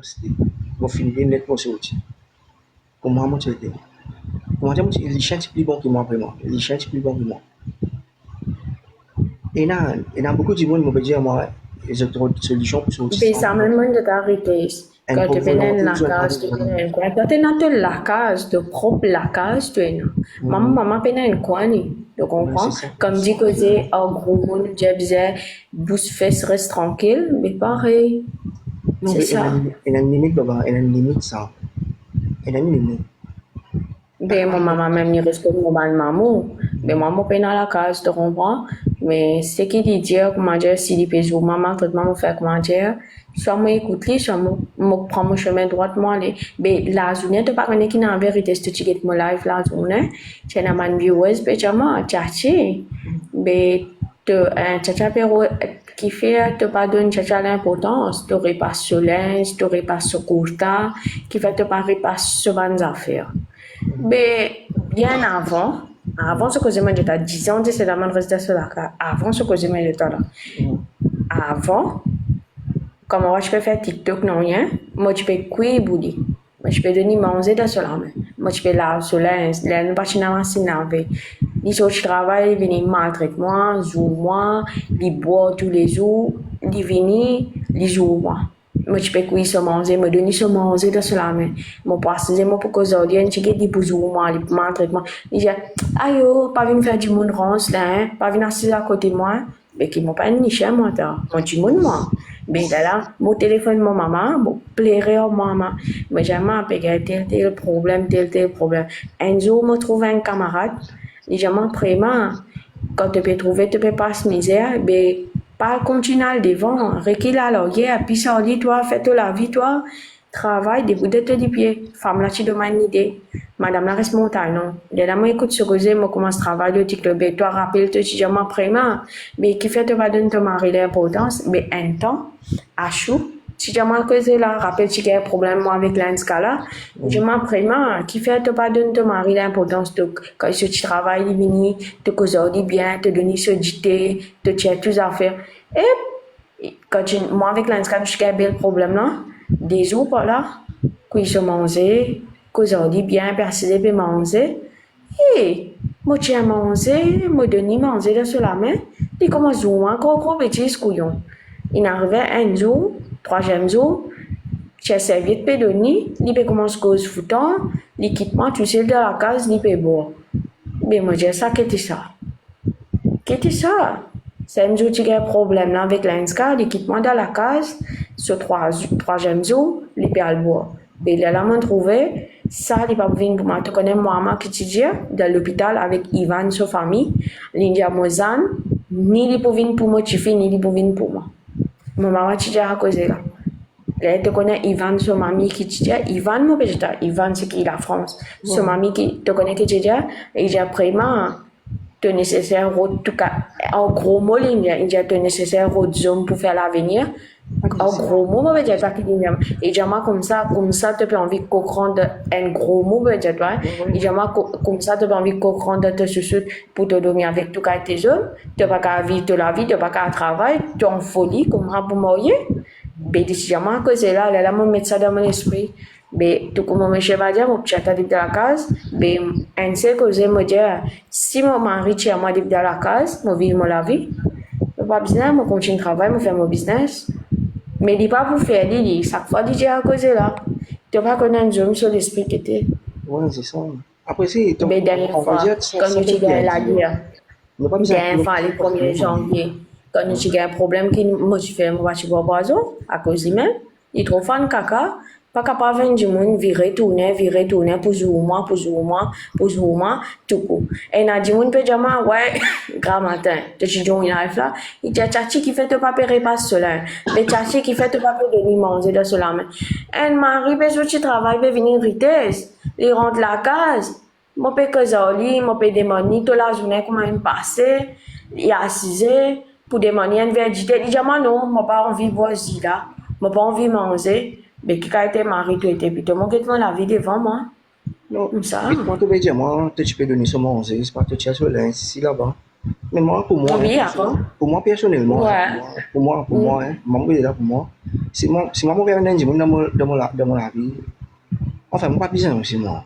l'université. Mon finir net, mon sorti. Comment moi tu étais? Comment tu es les plus bon que moi vraiment? Les chances plus bon que moi. Il y a beaucoup de monde qui me dit à moi, ils ont trouvé une solution pour sortir ça. Pensamment de tarite Un quand peu tu penes volonté, la je vais casa, tu prendre penes en cuenta te nato la casa, de propre la casa, tu es maman pena en kwani, tu ouais, c'est comprends? ça. Comme dit que c'est en gros monde, j'ai besoin, bouche fesse reste tranquille, mais pareil, Non, c'est mais ça. il y a une limite, baba, il y a une limite, ça. Il y a une limite. Ben, mon maman même n'y respecte mon maman. Ben, maman peine à la case, tu comprends? Mais ce qui dit dire, comment dire, si il peut jouer maman, traitement, me faire comment dire, soit moi écoute lui, soit moi prends mon chemin droit, moi aller. Ben, la journée, tu pas connais qui n'a en vérité, si tu get mon life la journée, tu as une viewers, ben, tu as tchatché. Ben, un tchatcha pero qui fait, te pas donner tchatcha l'importance, tu aurais pas ce linge, tu aurais pas ce courta, qui fait te pas pas ce bonnes affaires. Mais bien avant ce que je me disais, 10 ans, c'est la même resté sur la carte. Avant ce que je me disais là. Avant, comme moi je peux faire TikTok, non rien, moi je peux cuire bouli. Moi je peux donner manger dans cela. Moi je peux laver sur l'ins, l'aine pas china machine laver. Les autres travaillent, ils viennent maltraiter moi, jouer moi, ils boivent tous les jours, ils viennent, ils jouent moi. Moi je peux cuire sur manger, me donner sur manger dans cela. Mon passe, c'est moi pour que aujourd'hui, un chiquet dit pour jouer moi, ils maltraitent moi. Ils disent, aïe, pas venir faire du monde ronce là, hein, pas venir assis à côté de moi. Mais qui m'ont pas niché moi, moi du monde moi. Ben là, mon téléphone, mon maman, mon plairait à maman. Mais j'ai appelé tel problème, tel problème. Un jour, je trouve un camarade, il j'ai vraiment, quand tu peux trouver, tu peux pas se misère, ben, pas continuer devant, recule alors, puis ça dit, toi, fais-toi la vie, toi, travail, debout de tes pieds. Femme là, tu demandes une idée. Madame la reste montagne, non. Dès là, moi, écoute ce que j'ai, moi, commence à travailler, le TikTok, ben, toi, rappelle-toi, tu dis, moi, vraiment, mais qui fait, te va donner ton mari l'importance, mais un temps, à chou, si je m'en cause là, rappelle tu qu'il y a un problème moi avec l'inscala, je m'en vraiment, qui fait te pas donner ton mari l'importance de quand tu travailles, il vient, te cause bien, te donner ce dité, te tient tous affaires. Et quand moi avec l'inscala, je suis un bel problème là, des jours par là, quand se manger, cause bien, personne peut manger, et moi tiens manger, moi donner manger là sur la main, il commence à jouer encore gros petit couillon. Il arrivait un jour, troisième jour, j'ai servi de pédonie, il peut commencer à cause foutant, l'équipement, tu sais, de la case, il peut boire. Mais moi, j'ai ça, qu'est-ce que c'est ça? Qu'est-ce que c'est ça? C'est un jour, tu as un problème là avec l'INSCA, l'équipement de la case, ce troisième jour, il peut aller boire. Mais il a là, trouvé, ça, il va venir pour moi. Tu connais moi, qui te dit, dans l'hôpital avec Ivan, sa famille, l'India Mozan, ni il peut venir pour moi, ni il peut venir pour moi. Mon maman tu à cause là. Là, tu connais Ivan, son mamie qui te dit, Ivan, mon petit, Ivan, c'est qui la France. Son mamie qui te connaît qui te dit, et j'ai vraiment te nécessaire, tout cas, en gros mot, il y a te nécessaire zoom pour faire l'avenir. En gros mot, je vais dire pas qu'il y a. Et j'ai comme ça, tu peux envie de comprendre un gros mot, je vais dire, et j'ai comme ça, tu peux envie de comprendre te sucute pour te dormir avec tout cas tes hommes. Tu n'as pas qu'à vivre de la vie, tu n'as pas qu'à travailler, tu es en folie, comme ça pour mourir. Mais décidément, que c'est là, là, me mettre ça dans mon esprit. Mais tout comme monsieur va dire, mon chat de la case, mais un seul que je me dire, si mon mari tient moi de la case, je vis la vie, je pas besoin, je continue de travailler, je fais mon business. Mais il pas pour faire, chaque fois, il dit à cause là. Tu n'as pas connu un homme sur l'esprit qui était. Ouais, c'est ça. Après, c'est. Mais dernière fois, quand nous avons la guerre, dernière fois, le 1er janvier, quand nous avons un problème qui me fait un voiture boisson, à cause de même, il trouve un caca, pas capable de venir du monde, virer, tourner, pour jouer moi, tout coup. Et il a dit, on peut dire, ouais, grand matin, tu dis, on arrive là, il dit, tchachi qui fait te pas payer pas cela, mais tchachi qui fait te pas payer de manger de cela, mais, un mari, besoin de travail, peut venir vitesse, il rentre la case, mon père que Zoli, mon père démoni, toute la journée, comment il passait, il a assisé, pour demander une vérité, il dit, non, moi pas envie de voir là, moi pas envie de manger, mais qui a été marié, tu étais plutôt, moi, qu'est-ce la vie devant moi? Non, Comme ça. vite, moi, tu veux dire, moi, tu peux donner ce manger, c'est pas que tu as sur l'un, ici, là-bas. Mais moi, pour moi, Oui, hein, d'accord. pour moi personnellement, hein, Ouais. pour moi, hein, maman est là pour moi. Si maman veut un dans dans la vie, enfin, moi pas besoin aussi, moi.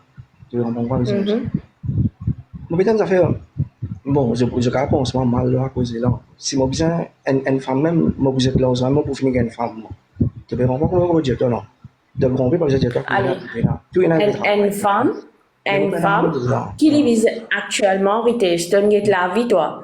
Tu comprends pas besoin aussi. Mhm. Moi, peut-être ça fait, bon, je réponds en ce moment mal à cause de là. Si moi besoin une femme même, moi vous êtes là, moi pour finir une femme, moi. Tu peux comprendre comment dire toi, non? De comprendre pas que dire toi, Allez, tu es là pour une travailler. femme, Je ne une peux pas femme dire là. qui vise actuellement, Rite, je te dis la vie, toi.